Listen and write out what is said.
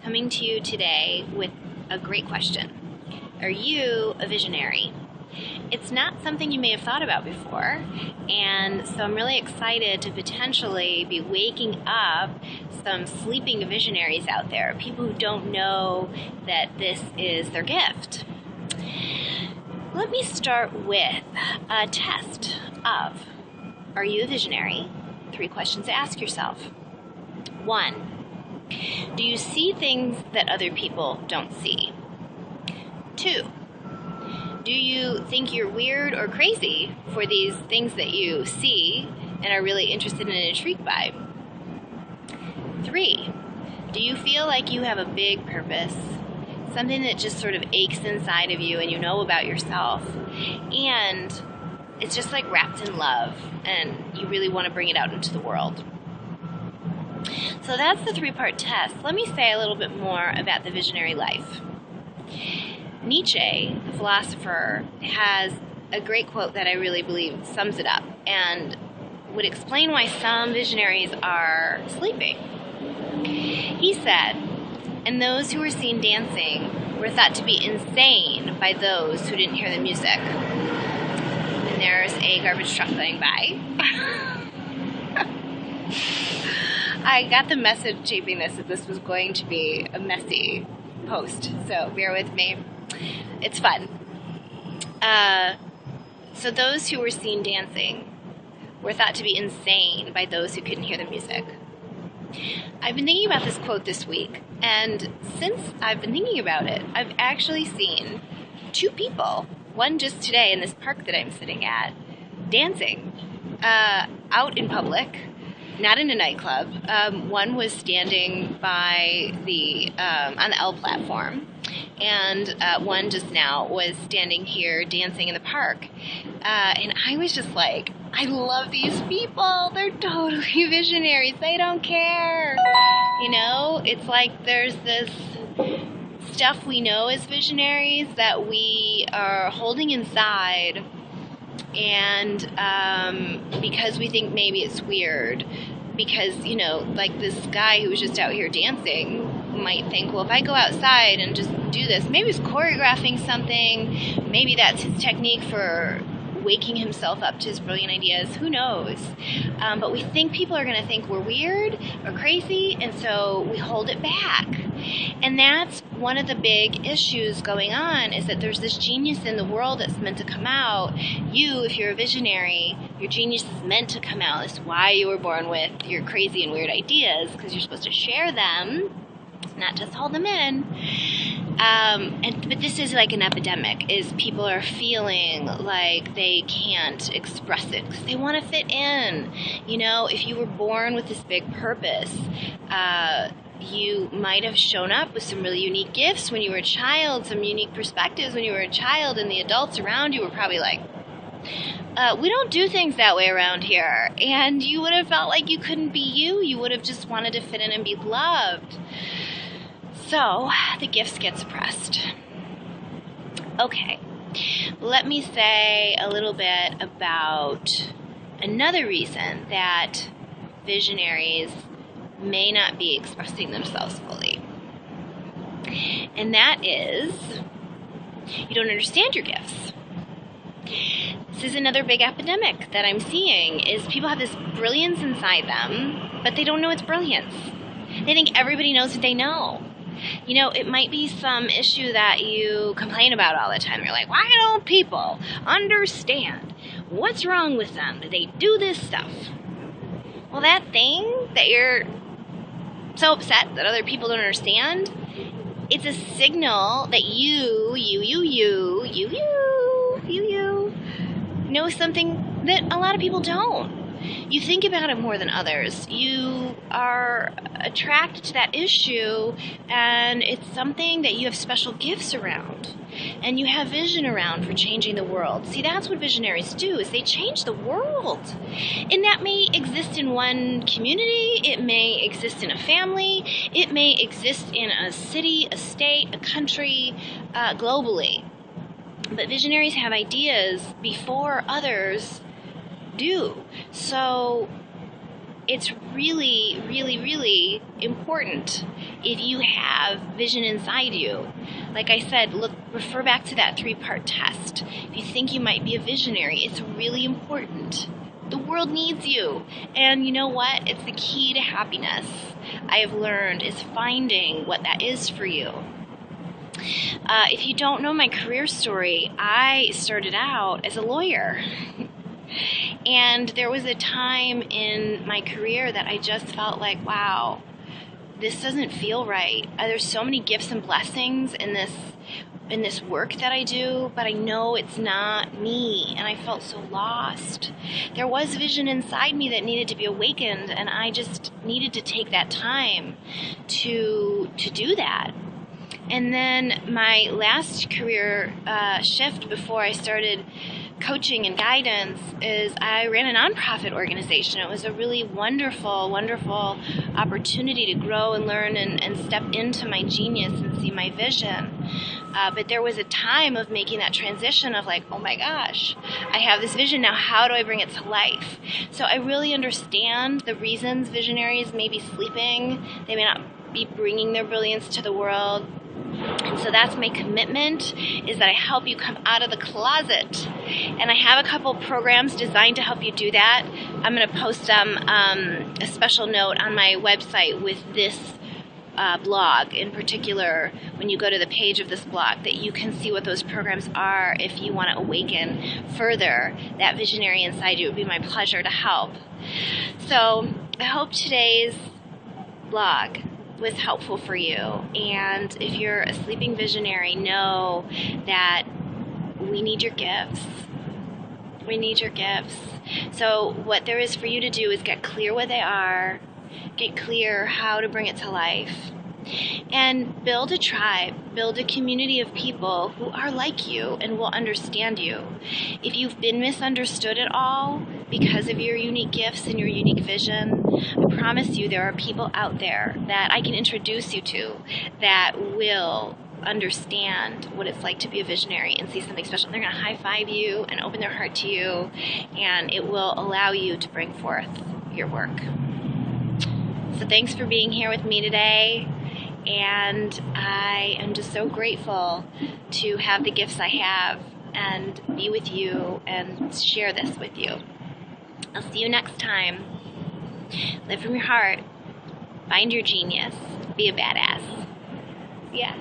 coming to you today with a great question. Are you a visionary? It's not something you may have thought about before, and so I'm really excited to potentially be waking up some sleeping visionaries out there, people who don't know that this is their gift. Let me start with a test of, are you a visionary? 3 questions to ask yourself. 1, do you see things that other people don't see? 2, do you think you're weird or crazy for these things that you see and are really interested and intrigued by? 3, do you feel like you have a big purpose, something that just sort of aches inside of you and you know about yourself, and it's just like wrapped in love and you really want to bring it out into the world? So that's the 3-part test. Let me say a little bit more about the visionary life. Nietzsche, the philosopher, has a great quote that I really believe sums it up and would explain why some visionaries are sleeping. He said, "And those who were seen dancing were thought to be insane by those who didn't hear the music." And there's a garbage truck going by. I got the message taping this that this was going to be a messy post, so bear with me. It's fun. So those who were seen dancing were thought to be insane by those who couldn't hear the music. I've been thinking about this quote this week, and since I've been thinking about it, I've actually seen 2 people, one just today in this park that I'm sitting at, dancing out in public, not in a nightclub. One was standing by the on the L platform, and one just now was standing here dancing in the park. And I was just like, I love these people. They're totally visionaries. They don't care. You know, it's like there's this stuff we know as visionaries that we are holding inside, and because we think maybe it's weird, because, you know, like this guy who was just out here dancing might think, well, if I go outside and just do this, maybe he's choreographing something, maybe that's his technique for waking himself up to his brilliant ideas, who knows? But we think people are going to think we're weird or crazy, and so we hold it back. And that's one of the big issues going on, is that there's this genius in the world that's meant to come out. You, if you're a visionary, your genius is meant to come out. That's why you were born with your crazy and weird ideas, because you're supposed to share them, not just hold them in. But this is like an epidemic, is people are feeling like they can't express it because they want to fit in. You know, if you were born with this big purpose, you might have shown up with some really unique gifts when you were a child, some unique perspectives when you were a child, and the adults around you were probably like, we don't do things that way around here. And you would have felt like you couldn't be you. You would have just wanted to fit in and be loved. So the gifts get suppressed. Okay, let me say a little bit about another reason that visionaries may not be expressing themselves fully. And that is, you don't understand your gifts. This is another big epidemic that I'm seeing, is people have this brilliance inside them, but they don't know it's brilliance. They think everybody knows what they know. You know, it might be some issue that you complain about all the time. You're like, why don't people understand? What's wrong with them? Do they do this stuff? Well, that thing that you're so upset that other people don't understand, it's a signal that you know something that a lot of people don't. You think about it more than others. You are attracted to that issue, and it's something that you have special gifts around, and you have vision around for changing the world. See, that's what visionaries do, is they change the world. And that may exist in one community, it may exist in a family, it may exist in a city, a state, a country, globally. But visionaries have ideas before others do. So it's really, really, really important if you have vision inside you. Like I said, refer back to that 3-part test. If you think you might be a visionary, it's really important. The world needs you. And you know what? It's the key to happiness, I have learned, is finding what that is for you. If you don't know my career story, I started out as a lawyer. And there was a time in my career that I just felt like, wow, this doesn't feel right. There's so many gifts and blessings in this work that I do, but I know it's not me, and I felt so lost. There was vision inside me that needed to be awakened, and I just needed to take that time to do that. And then my last career shift before I started coaching and guidance is I ran a nonprofit organization. It was a really wonderful, wonderful opportunity to grow and learn and step into my genius and see my vision. But there was a time of making that transition of like, oh my gosh, I have this vision now, how do I bring it to life? So I really understand the reasons visionaries may be sleeping. They may not be bringing their brilliance to the world. And so that's my commitment, is that I help you come out of the closet. And I have a couple programs designed to help you do that. I'm going to post a special note on my website with this blog in particular, when you go to the page of this blog, that you can see what those programs are if you want to awaken further that visionary inside you. It would be my pleasure to help. So I hope today's blog was helpful for you, and if you're a sleeping visionary, know that we need your gifts. We need your gifts. So what there is for you to do is get clear what they are, get clear how to bring it to life, and build a tribe, build a community of people who are like you and will understand you. If you've been misunderstood at all because of your unique gifts and your unique vision, I promise you there are people out there that I can introduce you to that will understand what it's like to be a visionary and see something special. They're going to high-five you and open their heart to you, and it will allow you to bring forth your work. So thanks for being here with me today, and I am just so grateful to have the gifts I have and be with you and share this with you. I'll see you next time. Live from your heart. Find your genius. Be a badass. Yeah.